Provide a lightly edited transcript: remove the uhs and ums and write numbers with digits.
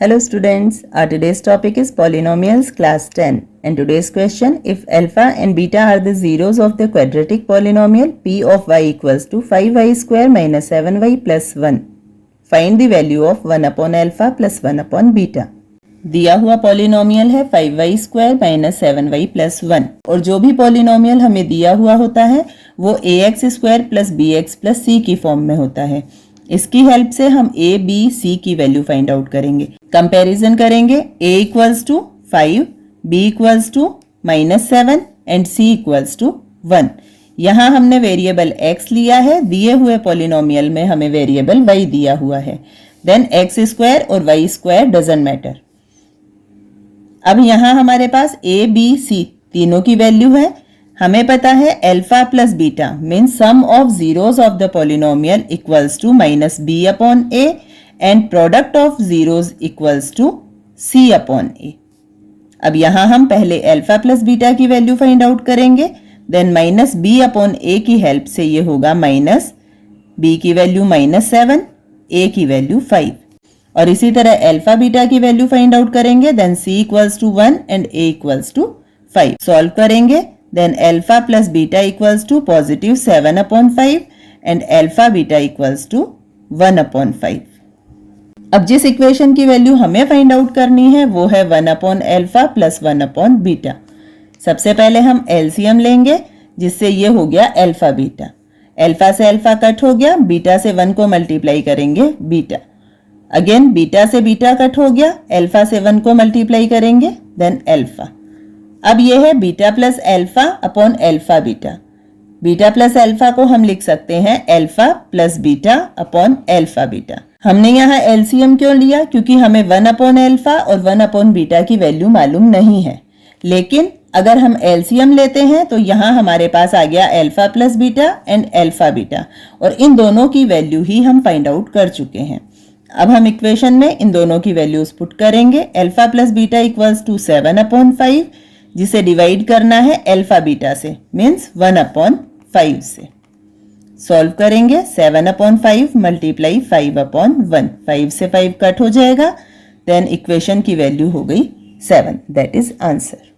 Hello students, our today's topic is polynomials class 10 and today's question, if alpha and beta are the zeros of the quadratic polynomial p of y equals to 5y square minus 7y plus 1, find the value of 1 upon alpha plus 1 upon beta। दिया हुआ polynomial है 5y square minus 7y plus 1 और जो भी polynomial हमें दिया हुआ होता है वो ax square plus bx plus c की फॉर्म में होता है। इसकी हेल्प से हम a, b, c की वैल्यू फाइंड आउट करेंगे। कंपैरिजन करेंगे a equals to 5, b equals to -7 and c equals to 1। यहाँ हमने वेरिएबल x लिया है, दिए हुए पॉलिनोमियल में हमें वेरिएबल y दिया हुआ है। देन x स्क्वायर और y स्क्वायर डजंट मैटर। अब यहाँ हमारे पास a, b, c तीनों की वैल्यू है। हमें पता है alpha plus beta mean sum of zeros of the polynomial equals to minus b upon a and product of zeros equals to c upon a। अब यहाँ हम पहले अल्फा प्लस बीटा की वैल्यू फाइंड आउट करेंगे, then minus b upon a की help से ये होगा माइनस b की वैल्यू -7, a की वैल्यू 5 और इसी तरह अल्फा बीटा की वैल्यू फाइंड आउट करेंगे, then c equals to 1 and a equals to 5। Solve करेंगे, then alpha plus beta equals to positive 7 upon 5 and alpha beta equals to 1 upon 5। अब जिस equation की वैल्यू हमें फाइंड आउट करनी है वो है 1 upon alpha plus 1 upon beta. सबसे पहले हम एलसीएम लेंगे जिससे ये हो गया अल्फा बीटा। अल्फा से अल्फा कट हो गया, बीटा से 1 को मल्टीप्लाई करेंगे बीटा। अगेन बीटा से बीटा कट हो गया, अल्फा से 1 को मल्टीप्लाई करेंगे देन अल्फा। अब ये है beta plus alpha upon alpha beta. Beta plus alpha को हम लिख सकते हैं alpha plus beta upon alpha beta. हमने यहाँ एलसीएम क्यों लिया? क्योंकि हमें 1 अपॉन अल्फा और 1 अपॉन बीटा की वैल्यू मालूम नहीं है, लेकिन अगर हम एलसीएम लेते हैं तो यहाँ हमारे पास आ गया alpha plus beta and alpha beta और इन दोनों की वैल्यू ही हम फाइंड आउट कर चुके हैं। अब हम इक्वेशन में इन दोनों की वैल्यूज पुट करेंगे। Alpha plus beta equals to 7 upon 5 जिसे डिवाइड करना है अल्फा बीटा से मीन्स 1 अपॉन 5 से। सॉल्व करेंगे, 7 अपॉन 5 मल्टीप्लाई 5 अपॉन 1, 5 से 5 कट हो जाएगा, देन इक्वेशन की वैल्यू हो गई 7। That is answer.